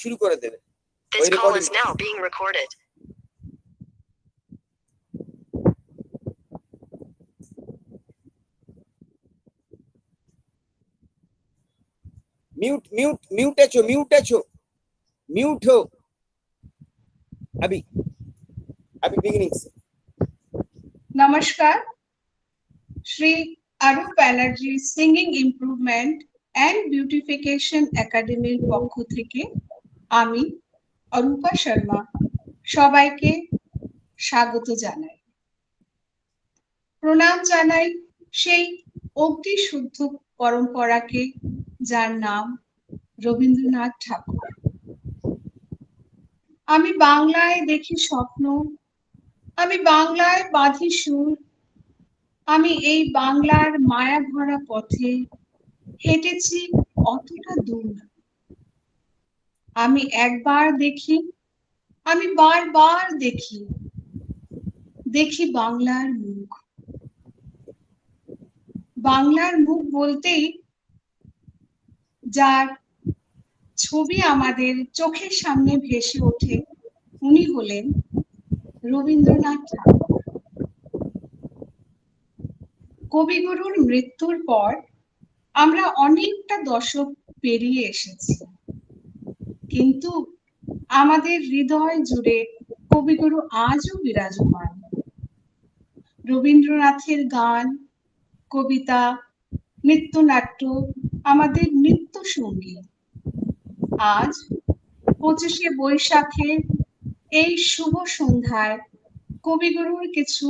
শুরু করে দেবে। This call is now being recorded. Mute हो अभी बिगिनिंग से। नमस्कार, Shri Arup Banerjee singing improvement and beautification एकेडमिर पक्ष থেকে আমি অরূপা শর্মা সবাইকে স্বাগত জানাই। প্রণাম জানাই সেই অগ্নি শুদ্ধ পরম্পরাকে যার নাম রবীন্দ্রনাথ ঠাকুর। আমি বাংলায় দেখি স্বপ্ন, আমি বাংলায় বাঁধি সুর, আমি এই বাংলার মায়া ভরা পথে হেঁটেছি অতটা দূর। আমি একবার দেখি, আমি বারবার দেখি, দেখি বাংলার মুখ। বাংলার মুখ বলতেই যার ছবি আমাদের চোখের সামনে ভেসে ওঠে উনি হলেন রবীন্দ্রনাথ ঠাকুর। কবিগুরুর মৃত্যুর পর আমরা অনেকটা দশক পেরিয়ে এসেছি, কিন্তু আমাদের হৃদয় জুড়ে কবিগুরু আজও বিরাজমান। রবীন্দ্রনাথের গান, কবিতা, নৃত্যনাট্য আমাদের নিত্য সঙ্গী। আজ 25শে বৈশাখে এই শুভ সন্ধ্যায় কবিগুরুর কিছু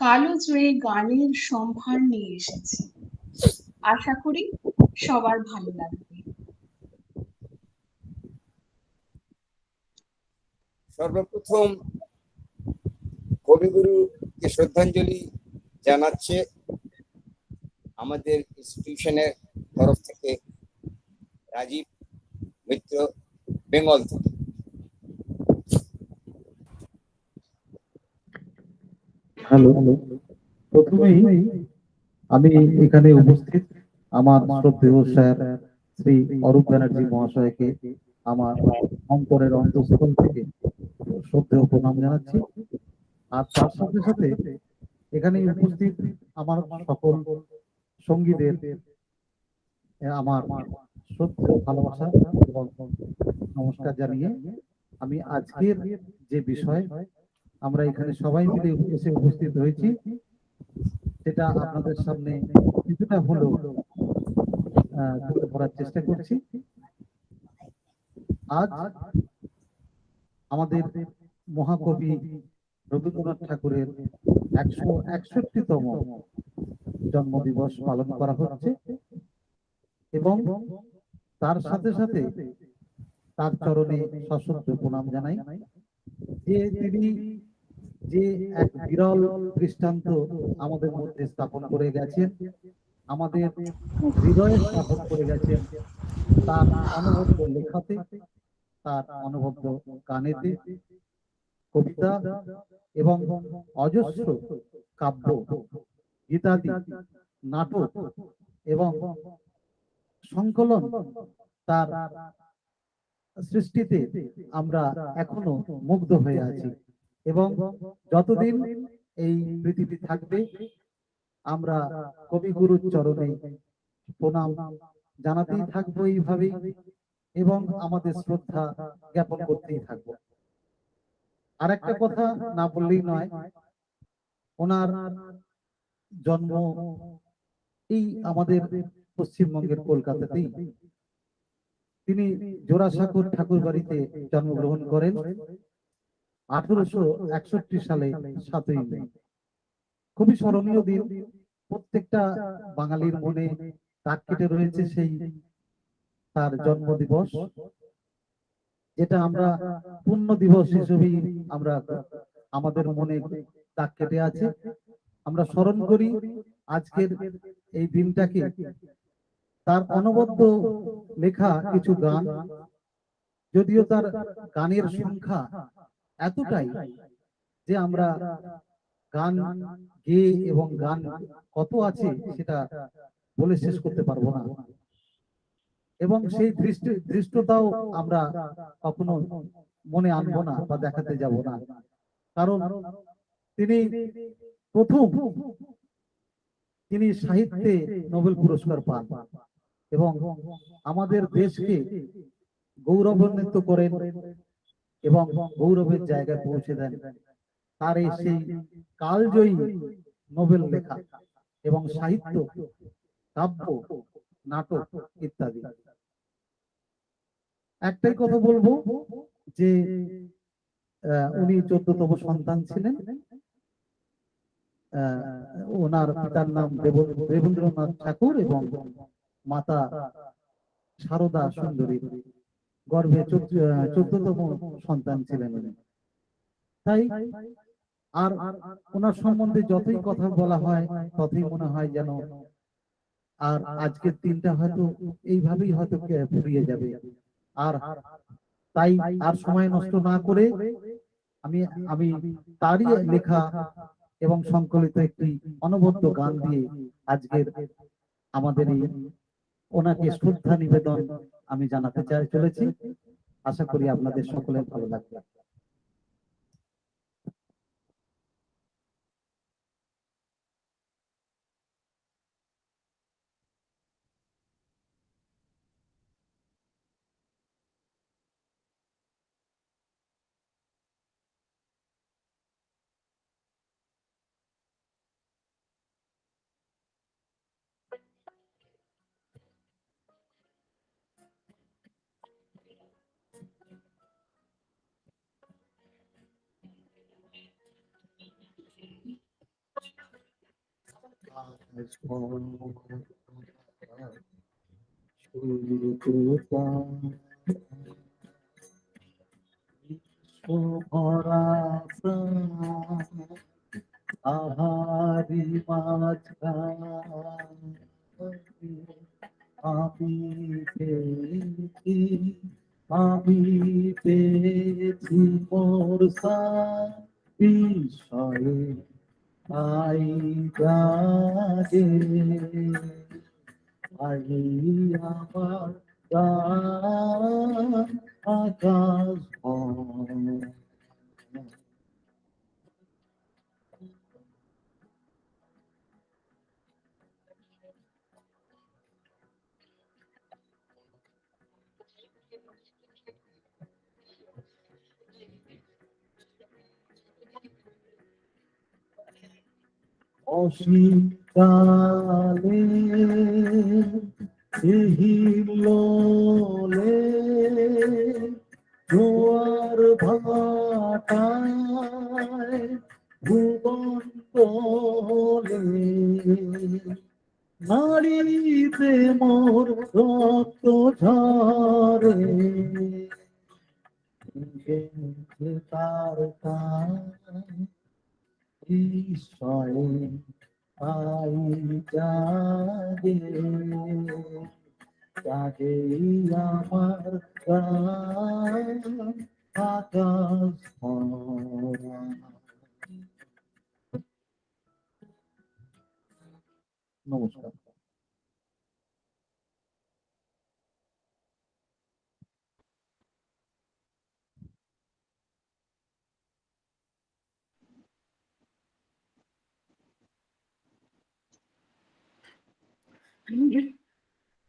কালজয়ী গানের সম্ভার নিয়ে এসেছি। আশা করি সবার ভালো লাগবে। সর্বপ্রথম কবিগুরুকে শ্রদ্ধাঞ্জলি জানাচ্ছে আমাদের ইনস্টিটিউশনের তরফ থেকে রাজীব মিত্র, বেঙ্গল থেকে। হ্যালো, প্রথমেই আমি এখানে উপস্থিত আমার শ্রদ্ধেয় স্যার শ্রী অরূপ ব্যানার্জি মহাশয়কে আমার অন্তরের অন্তঃস্থল থেকে শ্রদ্ধেয় প্রণাম জানাচ্ছি। আর তার সাথে সাথে এখানে উপস্থিত আমার সকল সঙ্গীদের আমার শ্রদ্ধেয় ভালোবাসা এবং নমস্কার জানিয়ে আমি আজকের যে বিষয় আমরা এখানে সবাই মিলে এসে উপস্থিত হয়েছি সেটা আপনাদের সামনে কিছুটা হলেও তুলে ধরার চেষ্টা করছি। আজ আমাদের মহাকবি রবীন্দ্রনাথ ঠাকুরের 161তম জন্মদিবস পালন করা হচ্ছে এবং তার সাথে সাথে তার চরণে সশ্রদ্ধ প্রণাম জানাই যে তিনি যে এক বিরল দৃষ্টান্ত আমাদের মধ্যে স্থাপন করে গেছেন, আমাদের হৃদয়ে স্থাপন করে গেছেন তার অনবদ্য লেখাতে, তার অনবদ্য গানেতে, কবিতা এবং অজস্র কাব্য, গীতাদি, নাটক এবং সংকলন তার সৃষ্টিতে আমরা এখনো মুগ্ধ হয়ে আছি এবং যতদিন এই পৃথিবী থাকবে আমরা কবিগুরুর চরণে প্রণাম জানাতেই থাকবো এইভাবেই এবং আমাদের শ্রদ্ধা জ্ঞাপন করতেই থাকবো। আর একটা কথা না বললেই নয়, ওনার জন্ম এই আমাদের পশ্চিমবঙ্গের কলকাতাতেই। তিনি জোড়াসাঁকোর ঠাকুর বাড়িতে জন্মগ্রহণ করেন 1861 সালে 7ই মে। খুবই স্মরণীয় দিন, প্রত্যেকটা বাঙালির মনে দাগ কেটে রয়েছে সেই তার জন্মদিবস, যেটা আমরা পূর্ণ দিবস হিসেবেই আমরা আমাদের মনে দাগ কেটে আছে। আমরা স্মরণ করি আজকের এই দিনটাকে। তার অনবদ্য লেখা কিছু গান, যদিও তার গানের সংখ্যা এতটাই যে আমরা গান গেয়ে এবং গান কত আছে সেটা বলে শেষ করতে পারবো না। এবং সেই দৃষ্টতাও আমরা কখনো মনে আনবো না বা দেখাতে যাব না, কারণ তিনি প্রথম তিনি সাহিত্যে নোবেল পুরস্কার পান এবং আমাদের দেশকে গৌরবান্বিত করেন এবং গৌরবের জায়গায় পৌঁছে দেন তার এই সেই কালজয়ী নোবেল লেখা এবং সাহিত্য, কাব্য, নাটক ইত্যাদি। একটাই কথা বলবো যে উনি 14তম সন্তান ছিলেন। ওনার পিতার নাম দেবেন্দ্রনাথ ঠাকুর এবং মাতা সারদা সুন্দরী। গর্ভে 14তম সন্তান ছিলেন উনি। তাই আর ওনার সম্বন্ধে যতই কথা বলা হয় ততই মনে হয় যেন আর আজকের দিনটা হয়তো এইভাবেই হয়তো ফুরিয়ে যাবে। আর তাই আর সময় নষ্ট না করে আমি আমি তারই লেখা এবং সংকলিত একটি অনবদ্য গান দিয়ে আজকের আমাদের এই ওনাকে শ্রদ্ধা নিবেদন আমি জানাতে চলেছি। আশা করি আপনাদের সকলের ভালো লাগবে। আহারি আমি পেয়েছি মোর বিষয়ে আই জাগে আই আমার গান আকাশ ভরা। অসীমকালে হিলোলে জোয়ার ভাটায় ভুবন তোলে নারীতে মোর রক্ত ঝরে তার বিষয়ে আই জাগে জাগে আমার প্রাণ আকাশ ভরা। নমস্কার।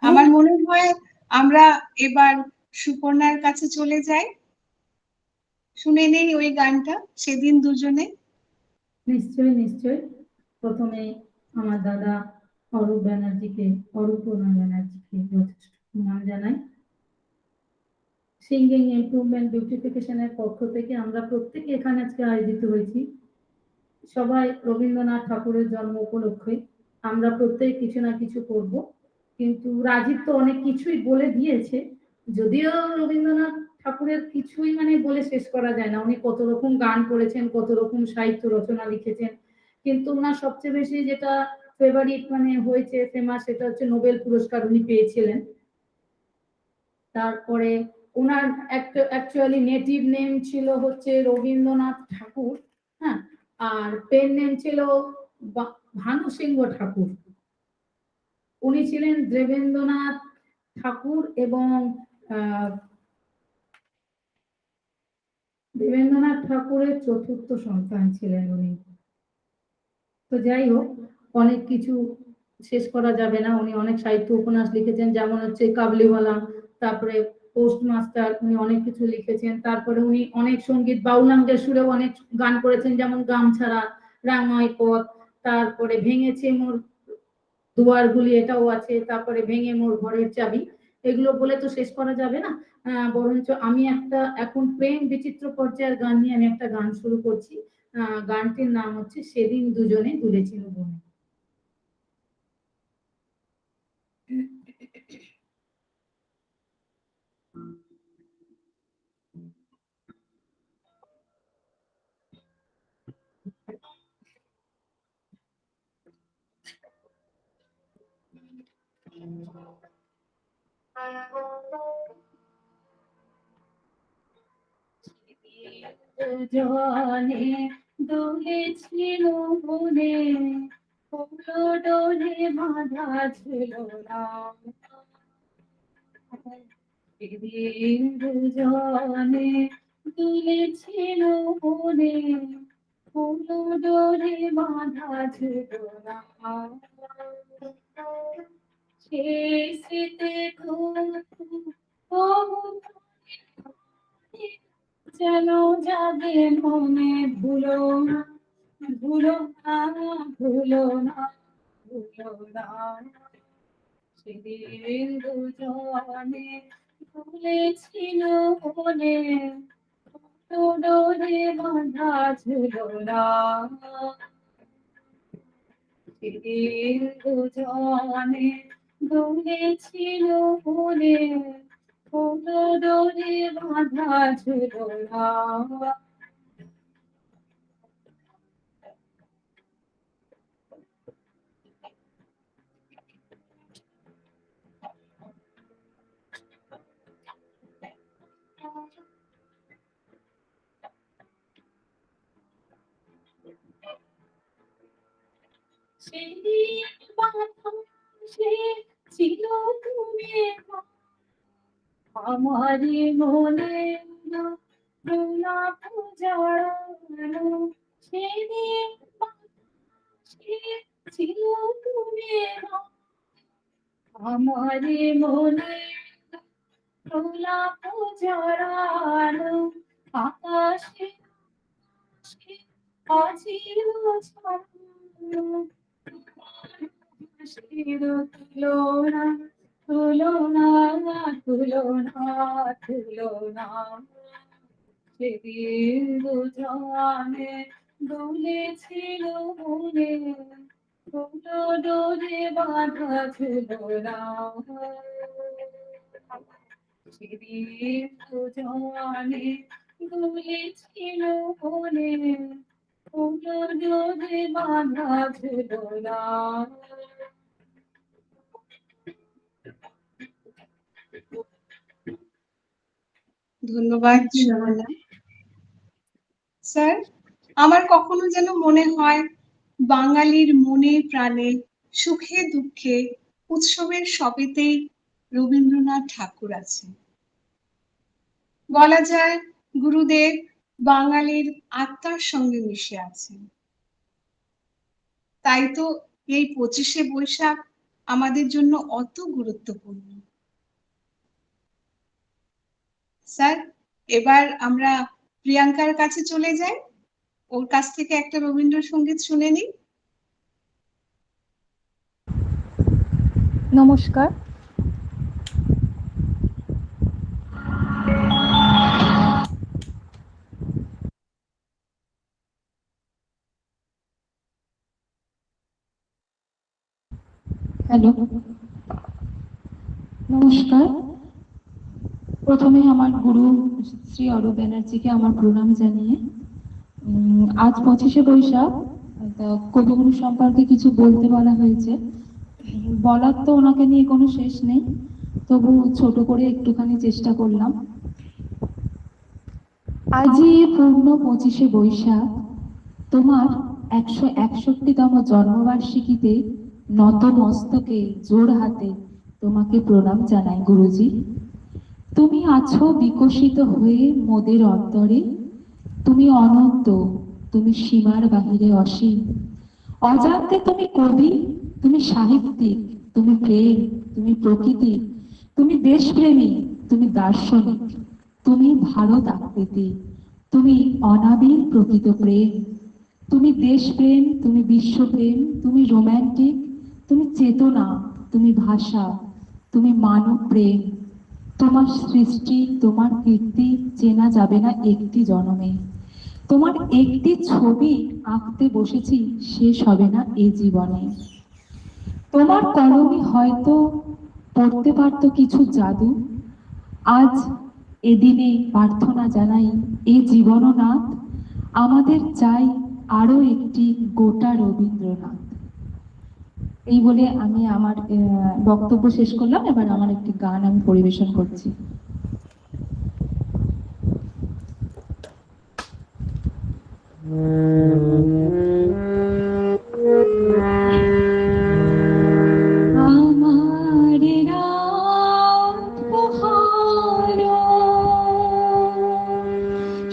আমার মনে হয় আমরা এবার সুপর্ণার কাছে চলে যাই, শুনে নেই ওই গানটা সেদিন দুজনে। নিশ্চয়ই নিশ্চয়ই। প্রথমে আমার দাদা অরূপ ব্যানার্জিকে, অরূপর্ণা ব্যানার্জিকে যথেষ্ট নাম জানাই। সিঙ্গিং ইমপ্রুভমেন্ট বিউটিফিকেশনের পক্ষ থেকে আমরা প্রত্যেকে এখানে আজকে আয়োজিত হয়েছি। সবাই রবীন্দ্রনাথ ঠাকুরের জন্ম উপলক্ষে আমরা প্রত্যেক কিছু না কিছু করব, কিন্তু রাজীব তো অনেক কিছুই বলে দিয়েছে। যদিও রবীন্দ্রনাথ ঠাকুরের কিছুই মানে বলে শেষ করা যায় না, উনি কত রকম গান করেছেন, কত রকম সাহিত্য রচনা লিখেছেন, কিন্তু ওনার সবচেয়ে বেশি যেটা ফেভারিট মানে হয়েছে ফেমাস, সেটা হচ্ছে নোবেল পুরস্কার উনি পেয়েছিলেন। তারপরে ওনার অ্যাকচুয়ালি নেটিভ নেম ছিল হচ্ছে রবীন্দ্রনাথ ঠাকুর, হ্যাঁ, আর পেন নেম ছিল ভানু সিংহ ঠাকুর। উনি ছিলেন দেবেন্দ্রনাথ ঠাকুর এবং দেবেন্দ্রনাথ ঠাকুরের চতুর্থ সন্তান ছিলেন উনি। তো যাই হোক, অনেক কিছু শেষ করা যাবে না। উনি অনেক সাহিত্য উপন্যাস লিখেছেন, যেমন হচ্ছে কাবলিওয়ালা, তারপরে পোস্টমাস্টার, উনি অনেক কিছু লিখেছেন। তারপরে উনি অনেক সঙ্গীত, বাউলাঙ্গের সুরেও অনেক গান করেছেন, যেমন গামছাড়া, রাঙাই পথ, তারপরে ভেঙেছে মোর দুয়ারগুলি, এটাও আছে, তারপরে ভেঙে মোর ঘরের চাবি। এগুলো বলে তো শেষ করা যাবে না। বরঞ্চ আমি একটা এখন প্রেম বিচিত্র পর্যায়ের গান নিয়ে আমি একটা গান শুরু করছি। গানটির নাম হচ্ছে সেদিন দুজনে দুলেছিল বনে। দুজনে দুলেছিল বনে, ফুলো ডোলে বাঁধা ছিল না। সেদিন দুজনে দুলেছিল বনে, ফুলো ডোলে বাঁধা ছিল না। সে স্মৃতি যেন যাবে মনে, ভুলো না, ভুলো না, ভুলো না, ভুলো না। সেদিন দুজনে দুলেছিল বনে, ফুলো ডোলে বাঁধা ছিল না। সেদিন দুজনে দুলেছিল বনে, ফুলো ডোলে বাঁধা ছিল না। সেদিন বাতাসে ছিল তুমি, আমার মনে গোলাপ জড়ানো। সেদিন বাতাসে ছিল তুমি, আমার মনে গোলাপ জড়ানো। আকাশে অচির ছন্দ, তুলনা, তুলনা, তুলনা, তুলনা। সেদিন দুজনে দুলেছিল বনে, ফুলো ডোলে বাঁধা ছিল না। সেদিন দুজনে দুলেছিল বনে, ফুলো ডোলে বাঁধা ছিল না। ধন্যবাদ সুমনা স্যার। আমার কখনো যেন মনে হয় বাঙালির মনে প্রাণে, সুখে দুঃখে, উৎসবের সবেতেই রবীন্দ্রনাথ ঠাকুর আছেন। বলা যায় গুরুদেব বাঙালির আত্মার সঙ্গে মিশে আছেন। তাই তো এই 25শে বৈশাখ আমাদের জন্য অত গুরুত্বপূর্ণ। স্যার, এবার আমরা প্রিয়াঙ্কার কাছে চলে যাই, ওর কাছ থেকে একটা রবীন্দ্রসঙ্গীত শুনে নিই। নমস্কার। হ্যালো, নমস্কার। প্রথমে আমার গুরু শ্রী অরূপ ব্যানার্জিকে আমার প্রণাম জানিয়ে আজ 25শে বৈশাখ, কবিগুরু সম্পর্কে কিছু বলতে বলা হয়েছে। বলার তো ওনাকে নিয়ে কোনো শেষ নেই, তবু ছোট করে একটুখানি চেষ্টা করলাম। আজই পূর্ণ 25শে বৈশাখ, তোমার 161তম জন্মবার্ষিকীতে নত মস্তকে জোড় হাতে তোমাকে প্রণাম জানাই গুরুজি। তুমি আছো বিকশিত হয়ে মোদের অন্তরে, তুমি অনন্ত, তুমি সীমার বাহিরে অসীম। অজান্তে তুমি কবি, তুমি সাহিত্যিক, তুমি প্রেম, তুমি প্রকৃতি, তুমি দেশপ্রেমী, তুমি দার্শনিক, তুমি ভারত আকৃতি, তুমি অনাবিল প্রকৃত প্রেম, তুমি দেশপ্রেম, তুমি বিশ্বপ্রেম, তুমি রোম্যান্টিক, তুমি চেতনা, তুমি ভাষা, তুমি মানব প্রেম। তোমার সৃষ্টি, তোমার কীর্তি চেনা যাবে না একটি জনমে। তোমার একটি ছবি আঁকতে বসেছি, শেষ হবে না এ জীবনে। তোমার কলমে হয়তো পড়তে পারতো কিছু জাদু। আজ এদিনে প্রার্থনা জানাই, এ জীবননাথ আমাদের চাই আরো একটি গোটা রবীন্দ্রনাথ। এই বলে আমি আমার বক্তব্য শেষ করলাম। এবার আমার একটি গান আমি পরিবেশন করছি। আমার রাত পোহারো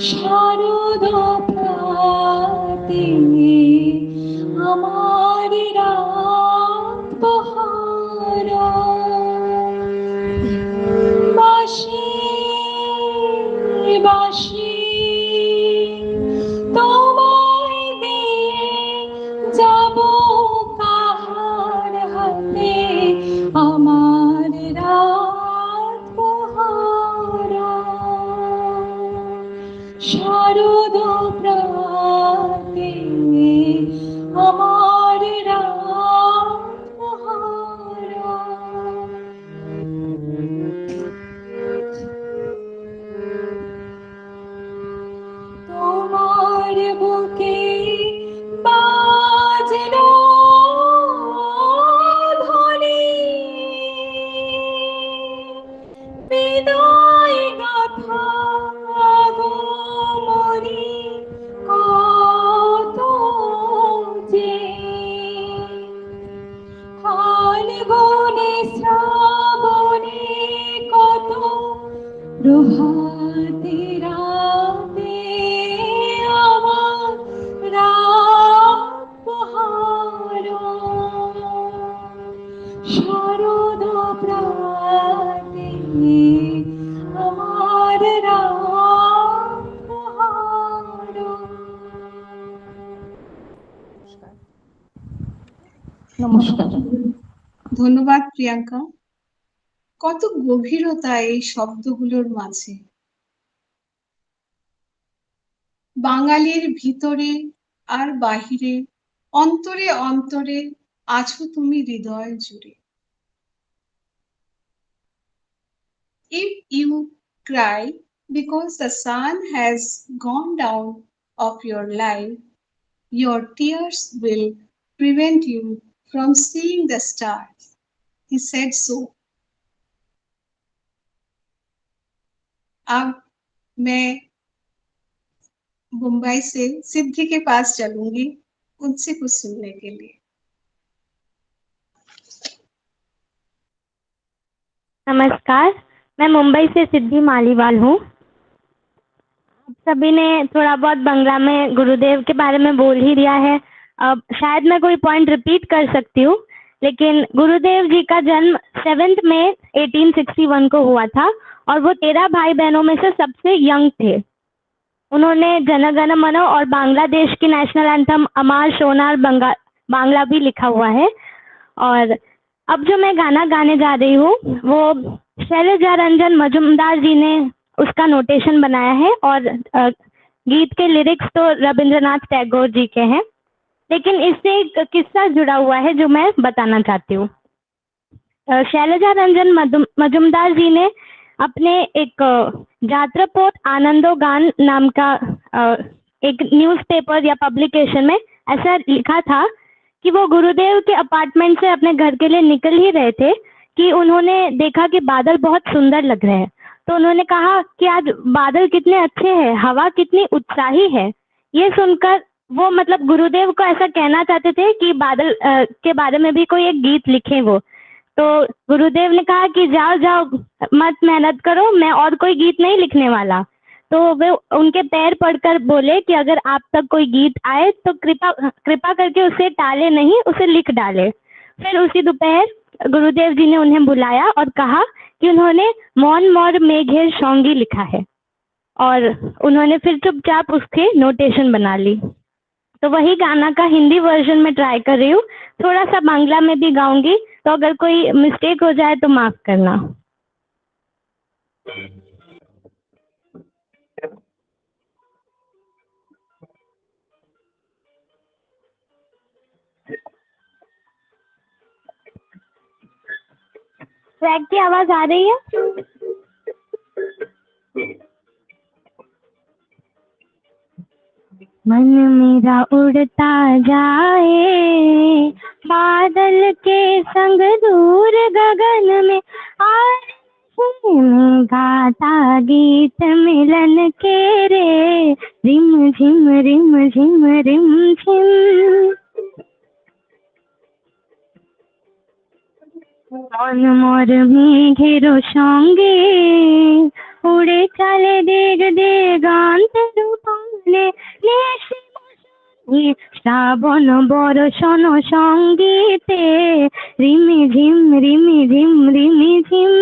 শারদ প্রাতে, আমার রাত পোহারো বাঁশি বাঁশি তোমায় দিয়ে যাব কাহার হাতে, আমার রাত পোহারো শারদ প্রাতে, আমার রাত পোহারো। তোমার বুকে বাজলো ধ্বনি, বিদায় গাথা আগমনী কত যে, ফাল্গুনে শ্রাবণে কত প্রভাতে রাতে, আমার রাত পোহারো শারদ প্রাতে, আমার রাত পোহারো। নমস্কার। ধন্যবাদ প্রিয়াঙ্কা। কত গভীরতা এই শব্দগুলোর মাঝে। বাঙালির ভিতরে আর বাহিরে, অন্তরে অন্তরে আছো তুমি হৃদয় জুড়ে। If you cry because the sun has gone down of your life, your tears will prevent you from seeing the stars. He said so. अब मैं मुंबई से सिद्धि के पास चलूंगी उनसे कुछ सुनने के लिए। नमस्कार, मैं मुंबई से सिद्धि मालीवाल हूँ। आप सभी ने थोड़ा बहुत बंगला में गुरुदेव के बारे में बोल ही दिया है। अब शायद मैं कोई पॉइंट रिपीट कर सकती हूँ, लेकिन गुरुदेव जी का जन्म 7 मई 1861 को हुआ था और वो 13 भाई बहनों में से सबसे यंग थे। उन्होंने जन गण मन और बांग्लादेश की नेशनल एंथम अमार सोनार बांग्ला भी लिखा हुआ है। और अब जो मैं गाना गाने जा रही हूँ वो शैलजा रंजन मजुमदार जी ने उसका नोटेशन बनाया है और गीत के लिरिक्स तो रविंद्रनाथ टैगोर जी के हैं, लेकिन इससे एक किस्सा जुड़ा हुआ है जो मैं बताना चाहती हूँ। शैलजा रंजन मजुमदार जी ने अपने एक जात्रपोत आनंदो गान नाम का एक न्यूज़पेपर या पब्लिकेशन में ऐसा लिखा था कि वो गुरुदेव के अपार्टमेंट से अपने घर के लिए निकल ही रहे थे कि उन्होंने देखा कि बादल बहुत सुंदर लग रहे हैं। तो उन्होंने कहा कि आज बादल कितने अच्छे हैं, हवा कितनी उत्साही है। ये सुनकर वो गुरुदेव को ऐसा कहना चाहते थे कि बादल के बारे में भी कोई एक गीत लिखे वो। तो गुरुदेव ने कहा कि जाओ जाओ, मत मेहनत करो, मैं और कोई गीत नहीं लिखने वाला। तो वे उनके पैर पड़कर बोले कि अगर आप तक कोई गीत आए तो कृपा कृपा करके उसे टाले नहीं, उसे लिख डाले। फिर उसी दोपहर गुरुदेव जी ने उन्हें बुलाया और कहा कि उन्होंने मौन मोर मेघेर शौंगी लिखा है, और उन्होंने फिर चुपचाप उसके नोटेशन बना ली। तो वही गाना का हिंदी वर्जन में ट्राई कर रही हूँ, थोड़ा सा बांग्ला में भी गाऊंगी, तो अगर कोई मिस्टेक हो जाए तो माफ करना। ट्रैक की आवाज आ रही है? मन मेरा उड़ता जाए बादल के संग दूर गगन में, और गाता गीत मिलन के रे, रिम झिम रिम झिम रिम झिम। মন মোর মেঘের সঙ্গে উড়ে চলে দিগ দিগান্তের পানে, নেশে বসনে শ্রাবণ বর্ষণ সঙ্গীতে, রিমি ঝিম রিমি ঝিম রিমি ঝিম।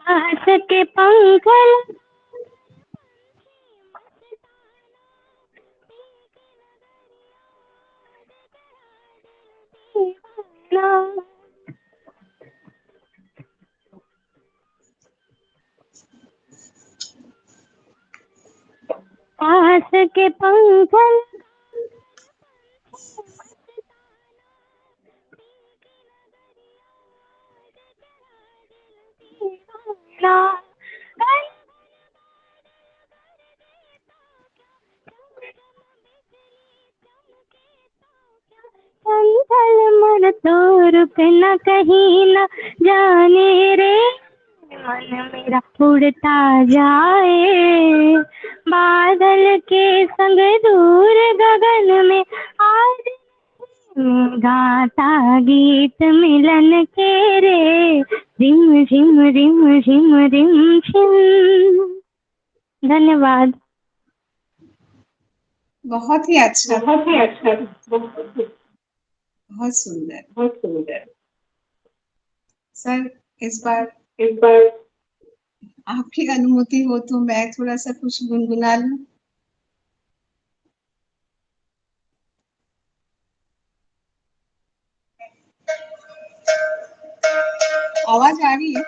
आस के पंख आस के पंख चंचल मन तो रुक न कहीं न जाने रे, मन मेरा उड़ता जाए बादल के संग दूर गगन में, आज गाता गीत मिलन के रे, रिम झिम रिम झिम रिम झिम। धन्यवाद। बहुत ही अच्छा, बहुत सुंदर। सर, इस बार आपकी अनुमति हो तो मैं थोड़ा सा कुछ गुनगुना लूं। आवाज आ रही है?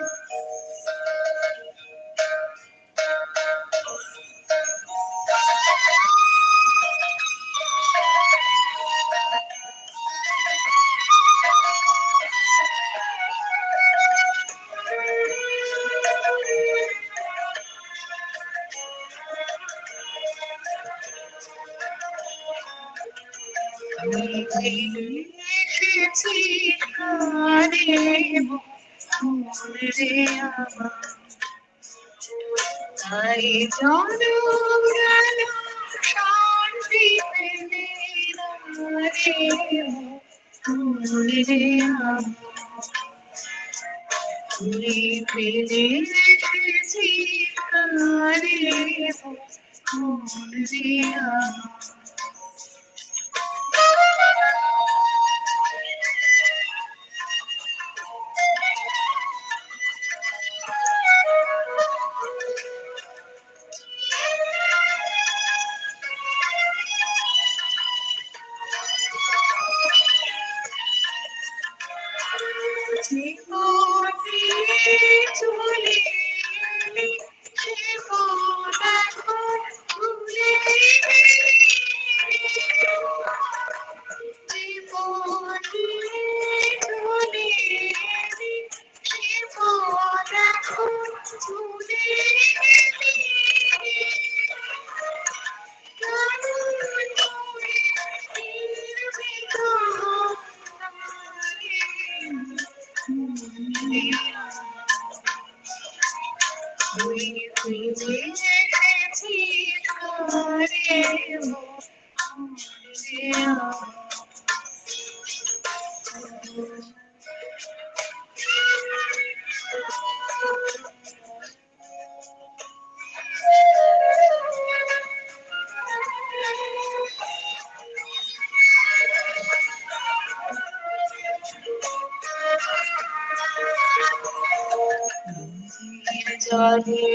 জলে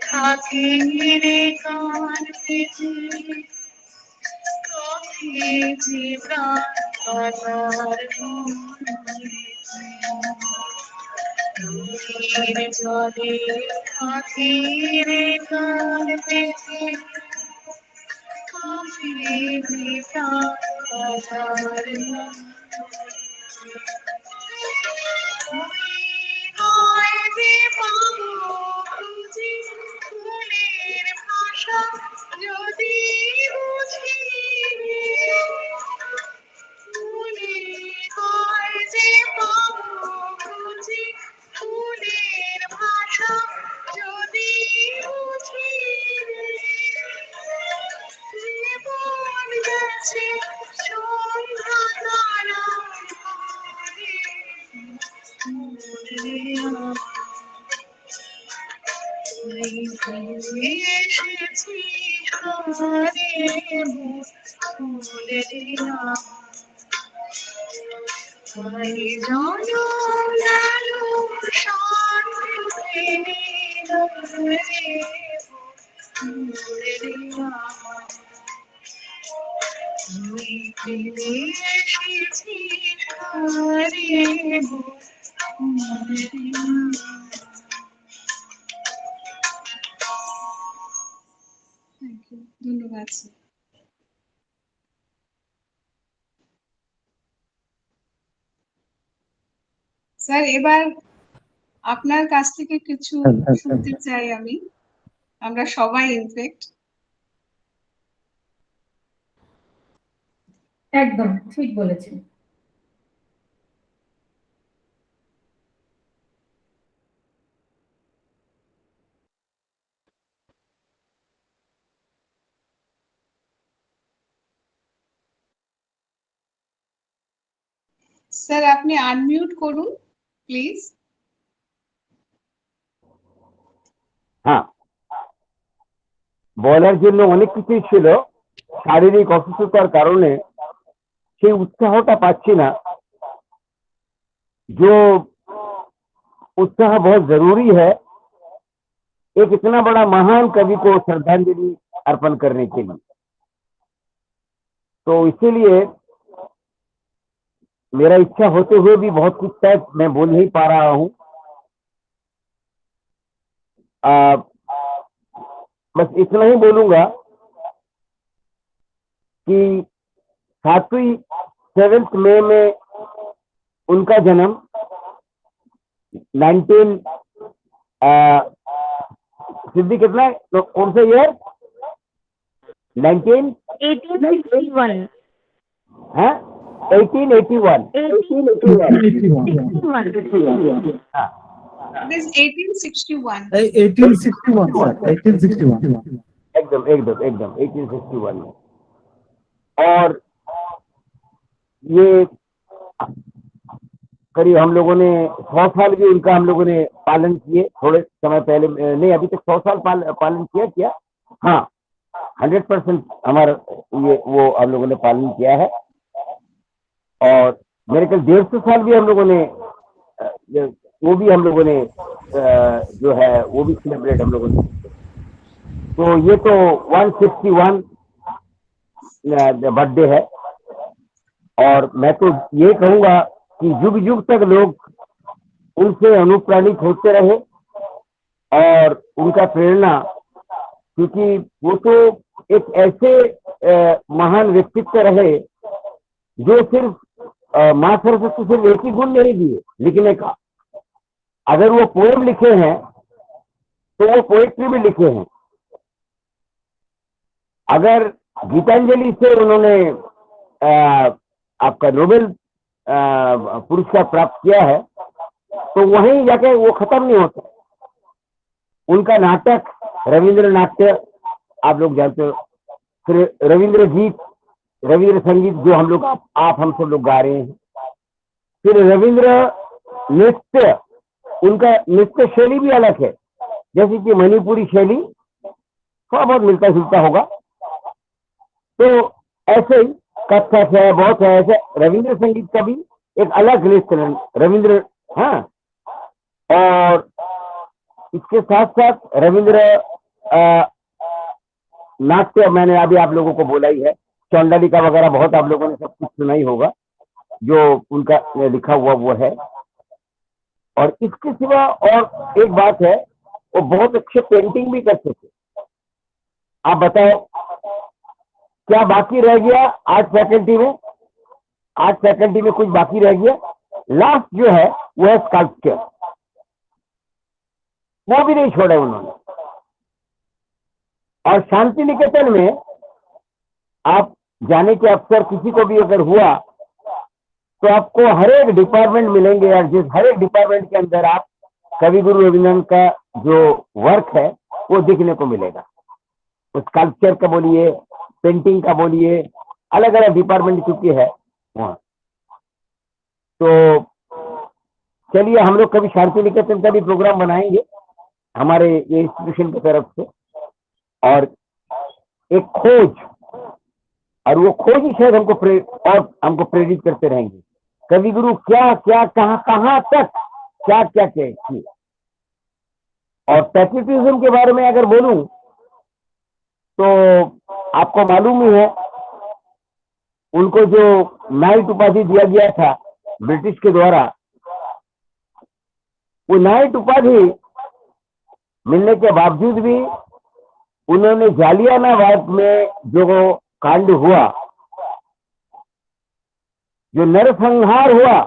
থাকে রে কান পেতে কফি যে প্রাণ পাতার নদীর জলে থাকে রে কান পেতে কফি যে প্রাণ পাতার ফুলের ভাষা যদি বুঝি ফুলে হয় যে পাবো বুঝি ফুলের ভাষা যদি বুঝি জীবন গেছে সন্ধ্যা তারা এসেছি ঘরে ফুলের জনম গেল শান্তি এসেছি ঘরে থ্যাংক ইউ, ধন্যবাদ স্যার। স্যার এবার আপনার কাছ থেকে কিছু শুনতে চাই আমি, আমরা সবাই ইনফেক্ট। একদম ঠিক বলেছেন। স্যার আপনি আনমিউট করুন প্লিজ। হ্যাঁ, বলার জন্য অনেক কিছুই ছিল, শারীরিক অসুস্থতার কারণে সেই উৎসাহটা পাচ্ছি না। जो उत्साह बहुत जरूरी है एक इतना बड़ा महान कवि को श्रद्धांजलि अर्पण करने के लिए। तो इसीलिए मेरा इच्छा होते हुए भी बहुत कुछ शायद मैं बोल नहीं पा रहा हूं। बस इतना ही बोलूंगा कि 7 मई में उनका जन्म 19 सिद्धि कितना है तो कौन सा ईयर 1861 है 1881 हाँ It is 1861. 1861 sir, 1861 एकदम एकदम एकदम 1861 में। और ये करीब हम लोगों ने 100 साल भी उनका हम लोगों ने पालन किए थोड़े समय पहले, नहीं अभी तक 100 साल पालन किया क्या? हाँ 100% हमारा ये वो हम लोगों ने पालन किया है। और मेरे ख्याल 150 साल भी हम लोगों ने वो भी हम लोगों ने जो है वो भी सेलिब्रेट हम लोगों ने। तो ये तो 161 बर्थडे है। और मैं तो ये कहूंगा कि युग युग तक लोग उनसे अनुप्राणित होते रहे और उनका प्रेरणा, क्योंकि वो तो एक ऐसे महान व्यक्तित्व रहे जो सिर्फ माँ सरस्वती सिर्फ एक ही गुण नहीं दिए लिखने का। अगर वो पोएम लिखे हैं तो वो पोएट्री भी लिखे हैं। अगर गीतांजलि से उन्होंने आपका नोबेल पुरस्कार प्राप्त किया है तो वहीं जाके वो खत्म नहीं होता। उनका नाटक रविंद्र नाट्य आप लोग जानते हो, फिर रविंद्र गीत, रविंद्र संगीत जो हम लोग आप हम सब लोग गा रहे हैं। फिर रविंद्र नृत्य, उनका नृत्य शैली भी अलग है, जैसे कि मणिपुरी शैली थोड़ा बहुत मिलता जुलता होगा। तो ऐसे ही कथक है, बहुत है। ऐसे रविंद्र संगीत का भी एक अलग नृत्य रविंद्र, हाँ। और इसके साथ साथ रविंद्र नाट्य, मैंने अभी आप लोगों को बोला ही है, चौंडालिका वगैरह बहुत आप लोगों ने सब कुछ सुना ही होगा, जो उनका लिखा हुआ वो है। और इसके सिवा और एक बात है, वो बहुत अच्छे पेंटिंग भी करते थे। आप बताओ क्या बाकी रह गया आर्ट फैकल्टी में? आर्ट फैकल्टी में कुछ बाकी रह गया? लास्ट जो है वो है स्कल्पचर, वो भी नहीं छोड़ा उन्होंने। और शांति निकेतन में आप जाने के अवसर किसी को भी अगर हुआ तो आपको हर एक डिपार्टमेंट मिलेंगे, और जिस हर एक डिपार्टमेंट के अंदर आप कवि गुरु रविंद्रनाथ का जो वर्क है वो दिखने को मिलेगा। उस स्कल्पचर का बोलिए, पेंटिंग का बोलिए, अलग अलग डिपार्टमेंट चुकी है वहाँ। तो चलिए हम लोग कभी शांति निकेतन का भी प्रोग्राम बनाएंगे हमारे ये इंस्टीट्यूशन की तरफ से, और एक खोज, और वो खोज ही शायद हमको प्रेरित करते रहेंगे। कवि गुरु क्या क्या कहाँ तक क्या क्या किए। और पैट्रियटिज्म के बारे में अगर बोलूं तो आपको मालूम ही है, उनको जो नाइट उपाधि दिया गया था ब्रिटिश के द्वारा, वो नाइट उपाधि मिलने के बावजूद भी उन्होंने जालियानवाला में जो कांड हुआ, जो नरसंहार हुआ,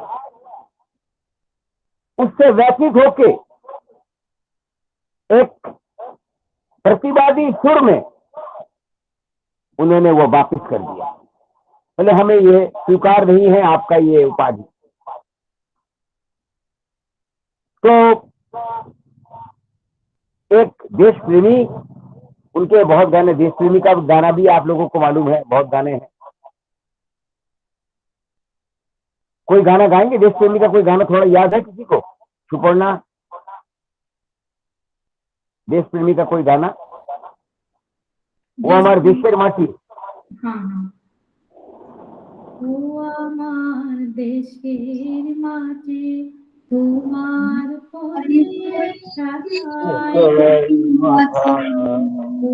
उससे व्यथित होके एक प्रतिवादी सुर में उन्होंने वो वापस कर दिया। बोले हमें ये स्वीकार नहीं है आपका ये उपाधि। तो एक देश प्रेमी, उनके बहुत गाने, देश प्रेमी का गाना भी आप लोगों को मालूम है, बहुत गाने हैं। कोई गाना गाएंगे देश प्रेमी का? कोई गाना थोड़ा याद है किसी को? सुपर्णा, देश प्रेमी का कोई गाना? वो हमारे देशेर माटी। हाँ हाँ, ও আমার দেশের মাটি তোমার পরে ছায়া, ও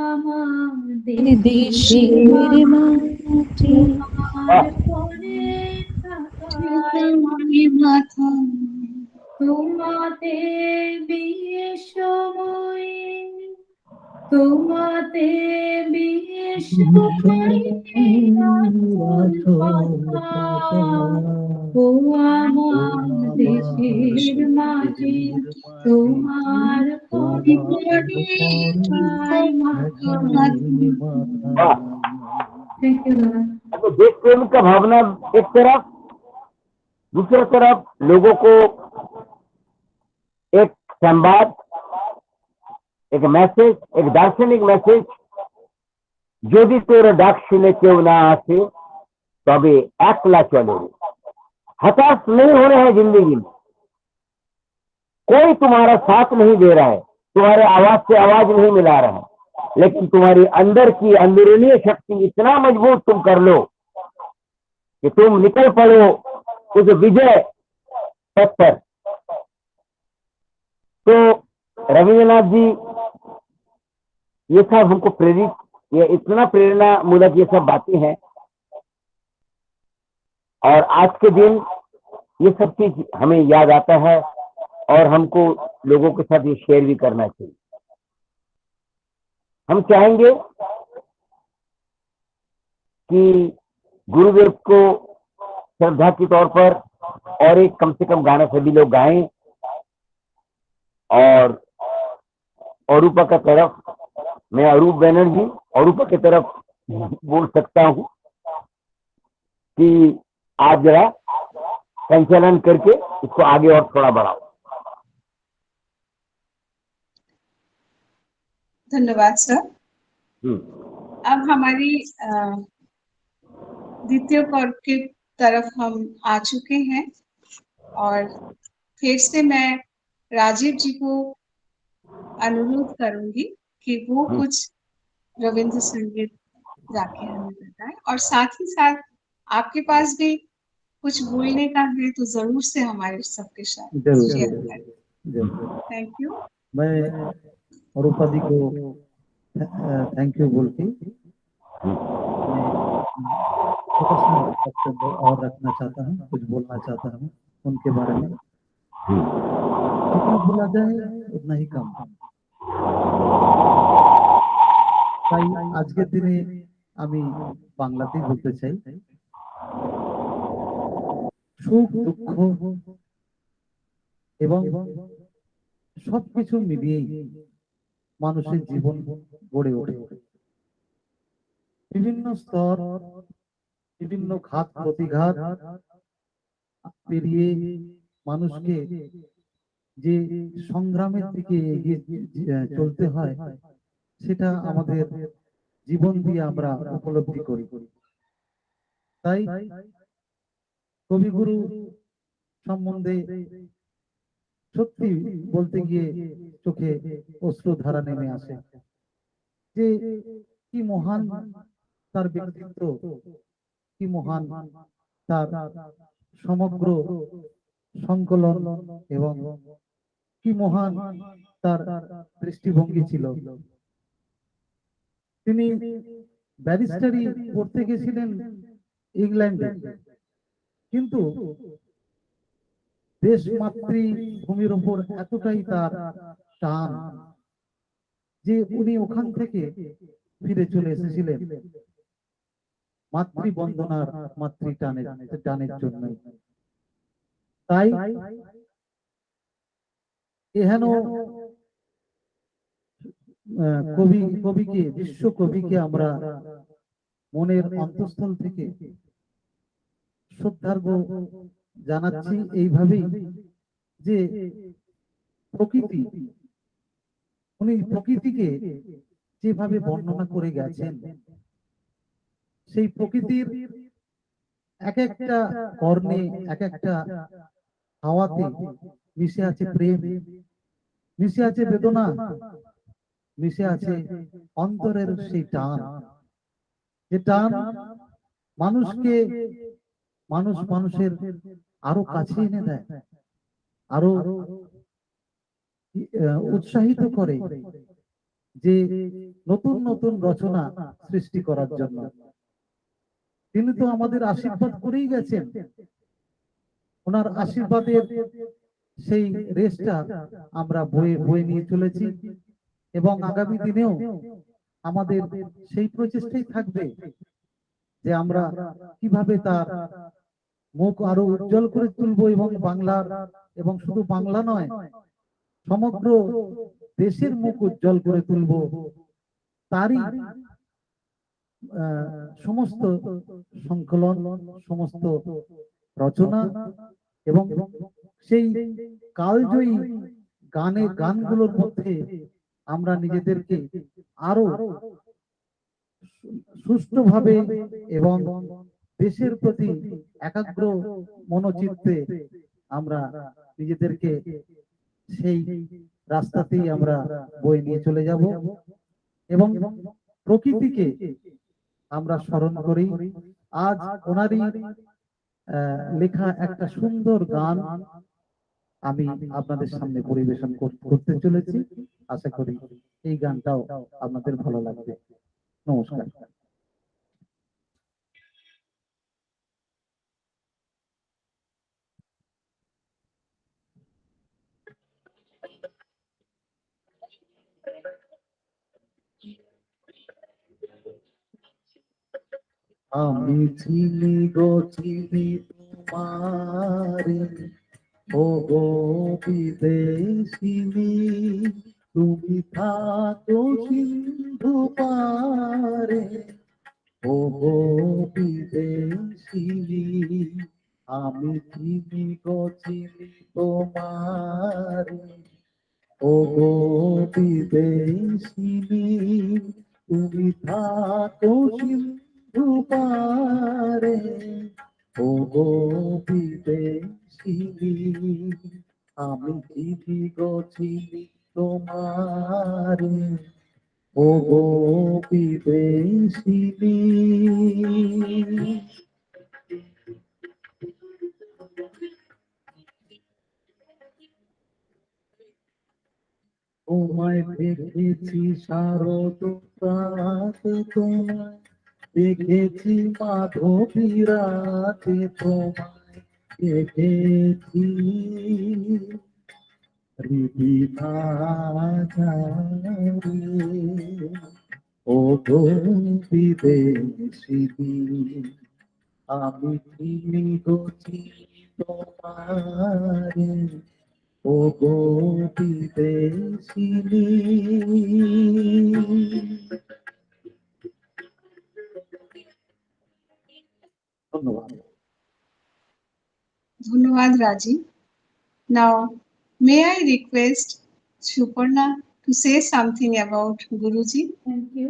আমার দেশের মাটি তোমার পরে ছায়া, তোমাতে বিয়ের সময়ে, তোমাতে বিয়ের সময়ে ও আমার দেশের মাটি তোমার थैंक यू दादा। तो देश प्रेम का भावना एक तरफ, दूसरी तरफ लोगों को एक संवाद, एक मैसेज, एक दार्शनिक मैसेज, यदि तोर डाक सुने क्यों ना आसे तबे एकला चलो। हताश नहीं होना है जिंदगी में, कोई तुम्हारा साथ नहीं दे रहा है, तुम्हारे आवाज से आवाज नहीं मिला रहा है, लेकिन तुम्हारी अंदर की अंदरूनी शक्ति इतना मजबूत तुम कर लो कि तुम निकल पड़ो उस विजय पथ पर। तो रविंद्रनाथ जी ये सब हमको प्रेरित, ये इतना प्रेरणा मूलक ये सब बातें हैं, और आज के दिन ये सब चीज हमें याद आता है और हमको लोगों के साथ ये शेयर भी करना चाहिए। हम चाहेंगे कि गुरुदेव को श्रद्धा के तौर पर और एक कम से कम गाना सभी लोग गाएं, और अरूपा का तरफ, मैं अरूप बैनर्जी अरूपा की तरफ बोल सकता हूं कि आप जरा संचालन करके इसको आगे और थोड़ा बढ़ाओ। धन्यवाद सर। अब हमारी द्वितीय पर्व की तरफ हम आ चुके हैं और फिर से मैं राजीव जी को अनुरोध करूंगी कि वो कुछ रविंद्र संगीत जाके हमें बताएं और साथ ही साथ आपके पास भी कुछ बोलने का है तो जरूर से हमारे सबके साथ जरूर शेयर जरूर करें। जरूर। Thank you. मैं रूपा जी को थैंक यू बोलती मैं छोटा सा वक्तव्य और रखना चाहता हूँ, कुछ बोलना चाहता हूँ उनके बारे में। जितना बोला जाए उतना ही कम। তাই আজকের দিনে আমি বাংলাতেই বলতে চাই, সুখ দুঃখ এবং সবকিছু মিলিয়েই মানুষের জীবন গড়ে ওঠে। বিভিন্ন স্তর, বিভিন্ন ঘাত প্রতিঘাত পেরিয়ে মানুষকে যে সংগ্রামের দিকে এগিয়ে চলতে হয় সেটা আমাদের জীবন দিয়ে আমরা উপলব্ধি করি। তাই কবিগুরু সম্বন্ধে সত্যি বলতে গিয়ে চোখে অশ্রুধারা নেমে আসে যে কি মহান তার ব্যক্তিত্ব, কি মহান তার সমগ্র সংকলন এবং কি মহান তার দৃষ্টিভঙ্গি ছিল। তিনি ব্যারিস্টারি পড়তে গেছিলেন ইংল্যান্ডে, কিন্তু দেশ মাতৃভূমির উপর এতটাই তার টান যে উনি ওখান থেকে ফিরে চলে এসেছিলেন মাতৃবন্দনার টানের জন্য। তাই এহেন কবিকে, বিশ্ব কবিকে আমরা মনের অন্তঃস্থল থেকে শ্রদ্ধার্ঘ্য জানাচ্ছি এইভাবেই যে প্রকৃতি, উনি প্রকৃতিকে যেভাবে বর্ণনা করে গেছেন সেই প্রকৃতির এক একটা কর্ণে, এক একটা হাওয়াতে মিশে আছে প্রেম, মিশে আছে বেদনা, মিশে আছে অন্তরের সেই টান, যে টান মানুষকে মানুষের আরো কাছে এনে দেয়, আরো উৎসাহিত করে যে নতুন নতুন রচনা সৃষ্টি করার জন্য। তিনি তো আমাদের আশীর্বাদ করেই গেছেন, ওনার আশীর্বাদের সেই রেসটা আমরা বয়ে নিয়ে চলেছি এবং আগামী দিনেও আমাদের সেই প্রচেষ্টাই থাকবে যে আমরা কিভাবে তার মুখ আরো উজ্জ্বল করে তুলবো এবং বাংলার, এবং শুধু বাংলা নয় সমগ্র দেশের মুখ উজ্জ্বল করে তুলবো। তারই সমস্ত সংকলন, সমস্ত রচনা এবং সেই কালজয়ী গানগুলোর মধ্যে আমরা নিজেদেরকে আরো সুষ্ঠুভাবে এবং দেশের প্রতি একাগ্র মনোচিত্তে আমরা নিজেদেরকে সেই রাস্তাতেই আমরা বয়ে নিয়ে চলে যাব এবং প্রকৃতিকে আমরা স্মরণ করি। আজ ওনারই লেখা একটা সুন্দর গান আমি আপনাদের সামনে পরিবেশন করতে চলেছি। আশা করি এই গানটাও আপনাদের ভালো লাগবে। নমস্কার। আমি চিনি গো চিনি তোমারে, ও গো বিদেশিনী, তুমি থাকো সিন্ধু পারে, ও গো বিদেশিনী। আমি চিনি গো চিনি তোমারে, ও গো বিদেশিনী, তুমি থাকো সিন্ধু পারে, ও গো বিদেশিনী, আমি চিঠি গছিলি তোমারে, ও গো বিদেশিনী। তোমায় দেখেছি শারদ প্রাতে, তোমায় দেখেছি মাধবী রাতে, তোমায় দেখেছি হৃদি ভাজারে, ও গো বিদেশিনী, আমি চিনি গছি তোমারে, ও গো বিদেশিনী। ধন্যবাদ। ধন্যবাদ Rajib. Now, may I request Suparna to say something about Guruji? Thank you.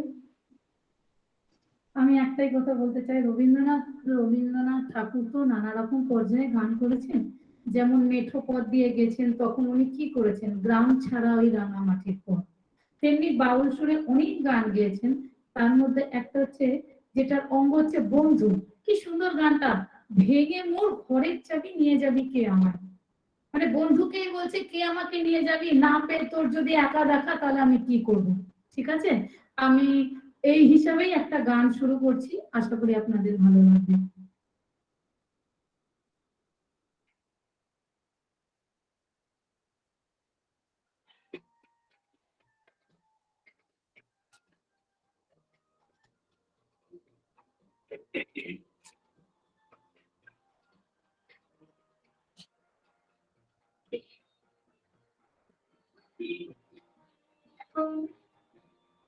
আমি একটাই কথা বলতে চাই, রবীন্দ্রনাথ ঠাকুর তো নানা রকম পর্যায়ে গান করেছেন। যেমন মেঠো পথ দিয়ে গেছেন, তখন উনি কি করেছেন, গ্রাম ছাড়া ওই রাঙা মাটির পথ। তেমনি বাউল সুরে অনেক গান গেয়েছেন। তার মধ্যে একটা হচ্ছে যেটার অঙ্গ হচ্ছে বন্ধু। কি সুন্দর গানটা, ভেঙে মোর ঘরের চাবি নিয়ে যাবি কে আমার। মানে বন্ধুকেই বলছে কে আমাকে নিয়ে যাবি, না পেয়ে তোর যদি একা দেখা তাহলে আমি কি করব। ঠিক আছে, আমি এই হিসাবেই একটা গান শুরু করছি, আশা করি আপনাদের ভালো লাগবে।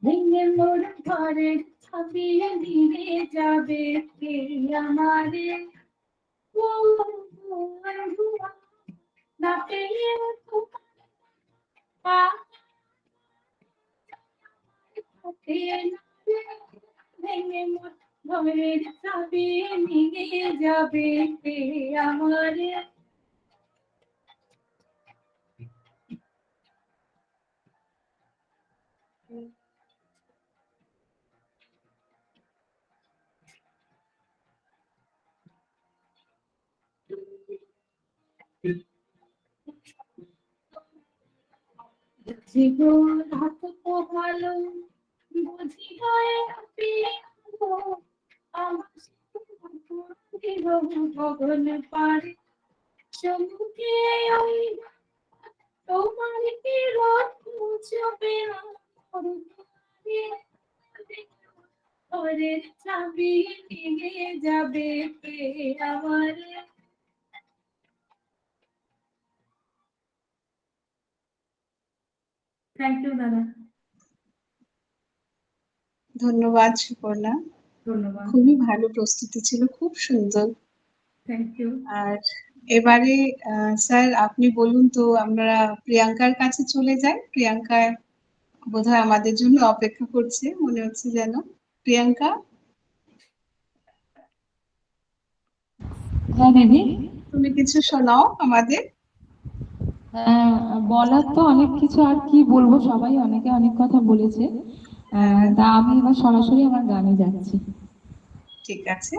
ভেঙে মোর ঘরের ছবি নিয়ে যাবে কে আমারে, ও বন্ধু না পেয়ে ভেঙে মোর ঘরের ছবি নিয়ে যাবে কে আমারে। জীবন হাত তো ভালো বুঝি হয় আমার ভগন পারে সমুখে ওই তোমার কি রথ মুছবে না ঘরের চাবি নিয়ে যাবে কে আমার। থ্যাংক ইউ দাদা। ধন্যবাদ সুপর্ণা, ধন্যবাদ। খুবই ভালো প্রস্তুতি ছিল, খুব সুন্দর। Thank you. আর এবারে স্যার আপনি বলুন তো, আমরা প্রিয়াঙ্কার কাছে চলে যাই। প্রিয়াঙ্কা বোধহয় আমাদের জন্য অপেক্ষা করছে মনে হচ্ছে যেন। প্রিয়াঙ্কা, হ্যাঁ দিদি। তুমি কিছু শোনাও আমাদের। হ্যাঁ, বলার তো অনেক কিছু, আর কি বলবো, সবাই অনেকে অনেক কথা বলেছে। তা আমি এবার সরাসরি আমার গানে যাচ্ছি। ঠিক আছে।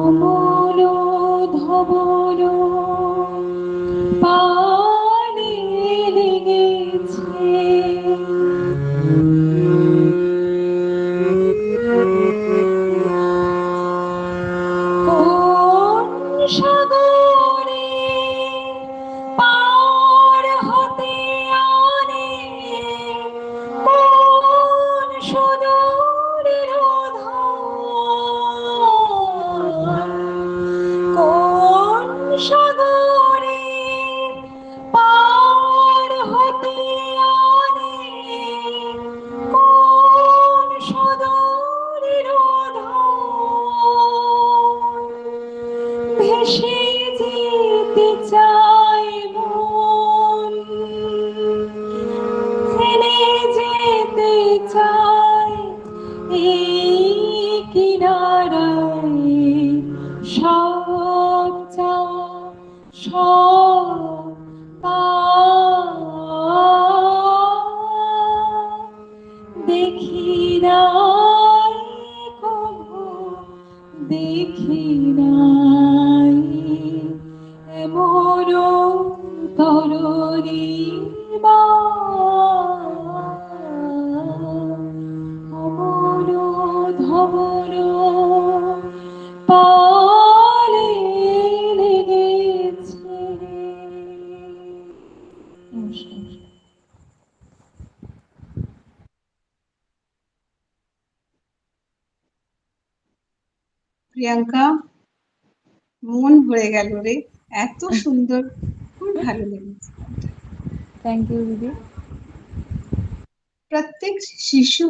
অমল ধবল পানে ধরণী মা অমর ধবল পালে লেগেছে। নমস্কার। প্রিয়াঙ্কা, মন ভরে গেল রে, এত সুন্দর, খুব ভালো লেগেছে। थैंक यू दीदी। प्रत्येक शिशु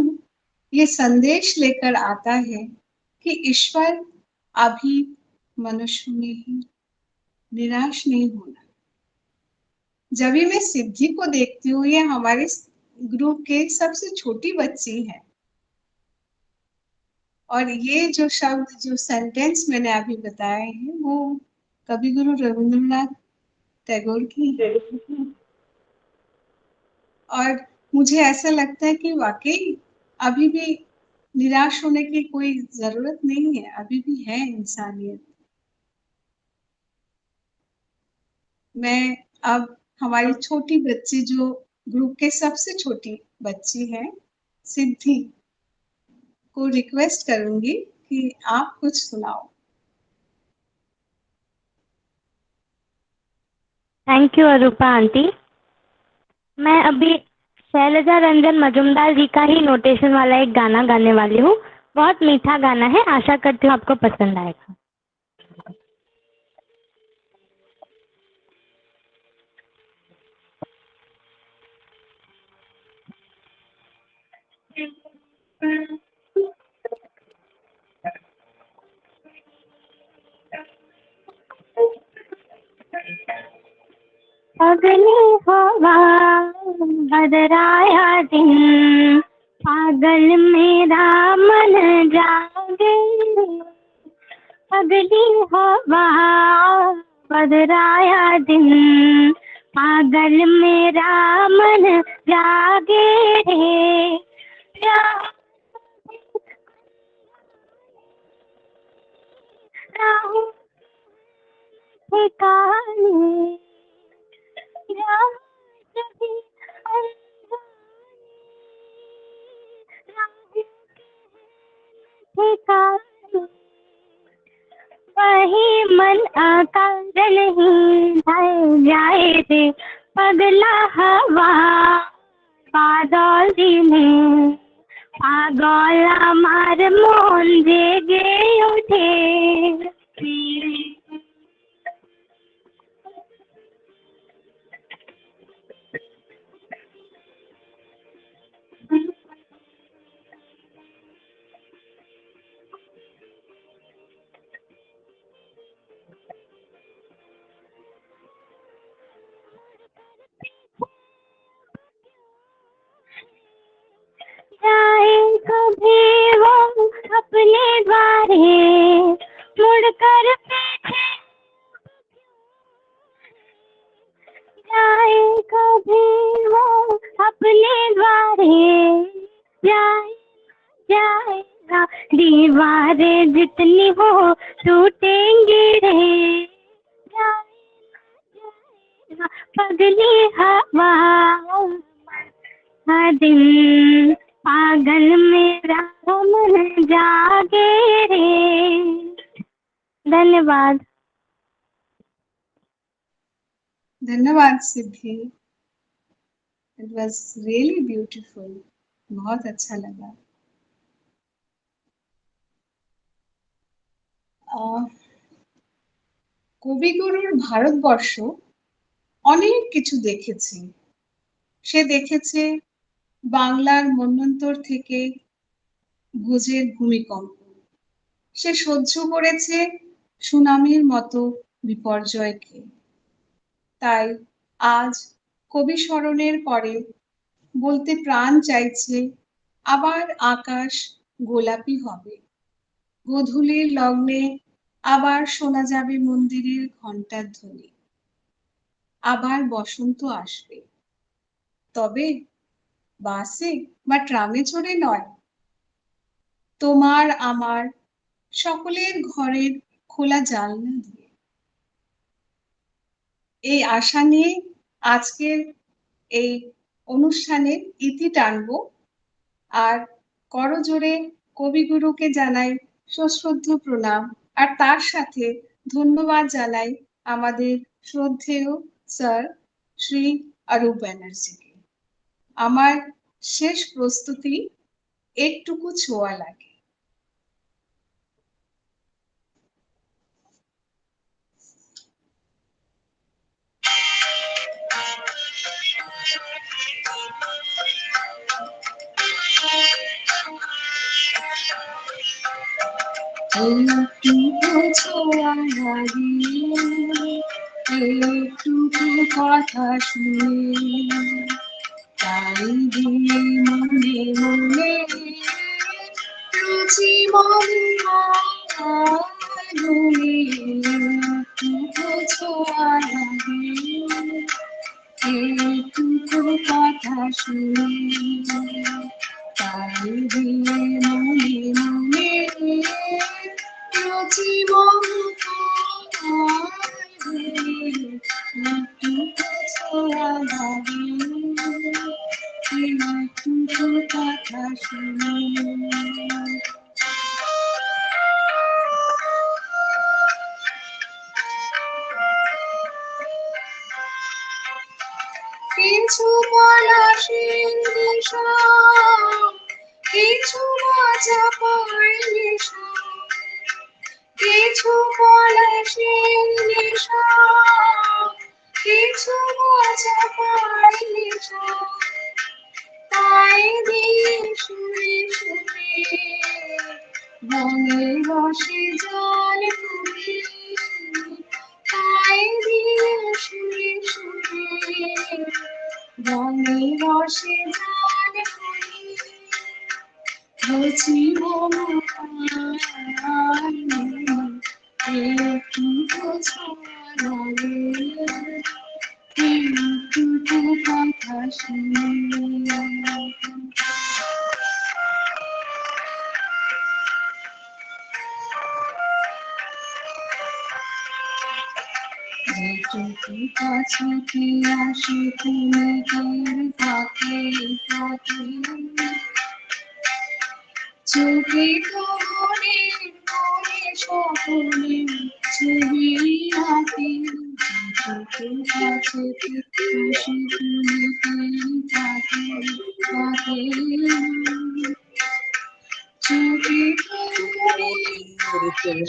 ये संदेश लेकर आता है कि ईश्वर अभी मनुष्य में ही, निराश नहीं होना। जब भी मैं सिद्धि को देखती हूँ, ये हमारे ग्रुप के सबसे छोटी बच्ची है, और ये जो शब्द, जो सेंटेंस मैंने अभी बताए हैं, वो कवि गुरु रविंद्रनाथ टैगोर की है। और मुझे ऐसा लगता है कि वाकई अभी भी निराश होने की कोई जरूरत नहीं है, अभी भी है इंसानियत। मैं अब हमारी छोटी बच्ची, जो ग्रुप के सबसे छोटी बच्ची है, सिद्धि को रिक्वेस्ट करूंगी कि आप कुछ सुनाओ। Thank you Arupa aunty. मैं अभी शैलजा रंजन मजुमदार जी का ही नोटेशन वाला एक गाना गाने वाली हूँ। बहुत मीठा गाना है, आशा करती हूँ आपको पसंद आएगा। अगली हवा बदराया दिन, पागल मेरा मन जागे। अगली हवा बदराया दिन, पागल मेरा मन जागे। राहों ठिकाने, राह सभी अनजानी, ठिकाने वही मन अकाल नहीं ढल जाए रे। पगला हवा बादल दिने, पागल আমার মন জেগে ওঠে। जाए कभी वो अपने द्वारे, मुड़कर पीछे जाए कभी वो अपने द्वारे। जाए जाएगा दीवारें जितनी हो टूटेंगी रे। जाएगा पगली हवा हर दिन, पागल मेरा मन जागे रे। धन्यवाद। धन्यवाद सिद्धि, इट वॉज रियली ब्यूटीफुल, बहुत अच्छा लगा। কবিগুরুর ভারতবর্ষ অনেক কিছু দেখেছে। সে দেখেছে বাংলার মন্বন্তর থেকে ভোজের ভূমিকম্প, সে সহ্য করেছে সুনামির মতো বিপর্যয়কে। তাই আজ কবি স্মরণের পরে বলতে প্রাণ চাইছে, আবার আকাশ গোলাপি হবে, গোধূলির লগ্নে আবার শোনা যাবে মন্দিরের ঘন্টার ধ্বনি, আবার বসন্ত আসবে, তবে বাসে বা ট্রামে চড়ে নয়, তোমার আমার সকলের ঘরের খোলা জানলা দিয়ে। এই আশা নিয়ে আজকের এই অনুষ্ঠানের ইতি টানবো। আর করজোড়ে কবিগুরুকে জানাই সশ্রদ্ধ প্রণাম, আর তার সাথে ধন্যবাদ জানাই আমাদের শ্রদ্ধেয় স্যার শ্রী অরূপ ব্যানার্জিকে। আমার শেষ প্রস্তুতি একটুকু ছোঁয়া লাগে। একটুকু ছোঁয়া লাগে, একটুকু কথা শুনে, তাই দিয়ে মনে মনে রুচি মনে একটুকু ছোঁয়া লাগে, একটুকু কথা শুনে, তাই দিয়ে মনে মনে রুচি একটুকু ছোঁয়া লাগে, একটুকু কথা শুনে। কিছু পলাশের নেশা, কিছু বাজা পায়ের নেশা, কিছু পলাশের নেশা, কিছু বাজা পায়ের নেশা, তাই দিয়ে শুনে শুনে রঙের রসে জল ফুটে, তাই দিয়ে শুনে শুনে রঙের রসে জল ফুটে, রুচি একটুকু ছোঁয়া লাগে, একটুকু কথা শুনে। যেটুকু কাছে আসে তুমি থাকে থাকে, চোখে মনে মনে সকলে ছবি আঁকে, যেটুকু কাছে আসে তুমি থাকে থাকে, চোখে মনে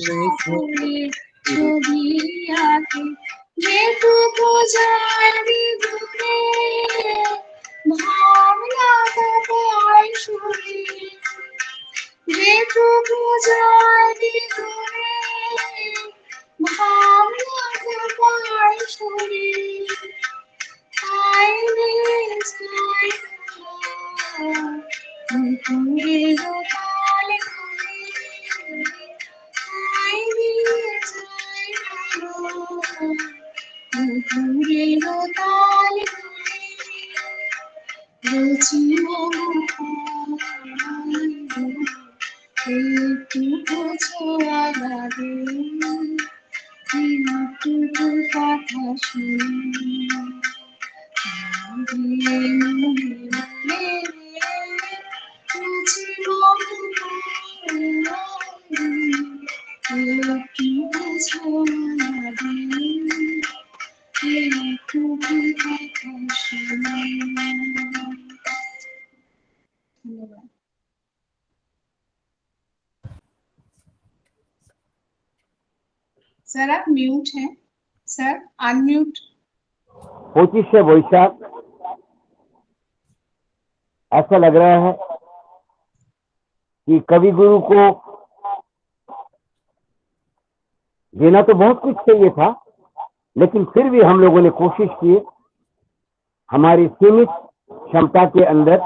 সকলে ছবি আঁকে, যেটুকু জানি দূরে ভাবনাটা পাই শুনে, যেটুকু জানি দূরে ভাবনাটা পাই শুনে, তাই যাই দুপুরের কালে ঘুরে, তাই যাই দুপুরের কালে ঘুরে, রুচি একটুকু ছোঁয়া লাগে, একটুকু কথা শুনে, দিয়ে মনে মনে রুচি একটুকু ছোঁয়া লাগে, একটুকু কথা শুনে। धन्यवाद। सर आप म्यूट हैं, सर अनम्यूट। 25 वैशाख ऐसा लग रहा है कि कवि गुरु को देना तो बहुत कुछ चाहिए था, लेकिन फिर भी हम लोगों ने कोशिश की हमारी सीमित क्षमता के अंदर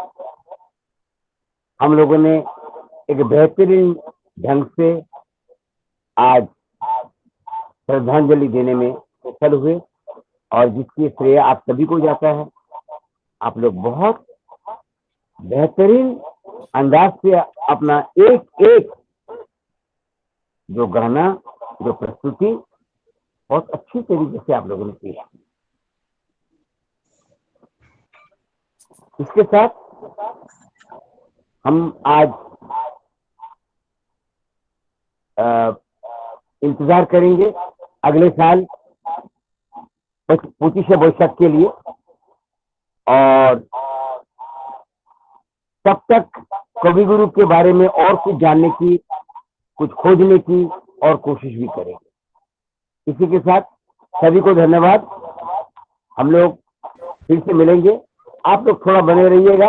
हम लोगों ने एक बेहतरीन ढंग से आज श्रद्धांजलि देने में सफल हुए, और जिसकी श्रेय आप सभी को जाता है। आप लोग बहुत बेहतरीन अंदाज से अपना एक एक जो गाना, जो प्रस्तुति बहुत अच्छी तरीके से आप लोगों ने पेश की। इसके साथ हम आज इंतजार करेंगे अगले साल 25 बैसाख के लिए, और तब तक कवि गुरु के बारे में और कुछ जानने की, कुछ खोजने की और कोशिश भी करेंगे। इसी के साथ सभी को धन्यवाद। हम लोग फिर से मिलेंगे। आप लोग थोड़ा बने रहिएगा,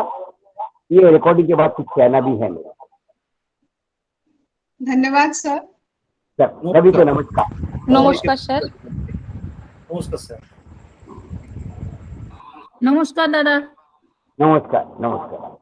ये रिकॉर्डिंग के बाद कुछ कहना भी है मेरा। धन्यवाद सर। सभी को नमस्कार। नमस्कार सर। नमस्कार सर। नमस्कार दादा। नमस्कार नमस्कार।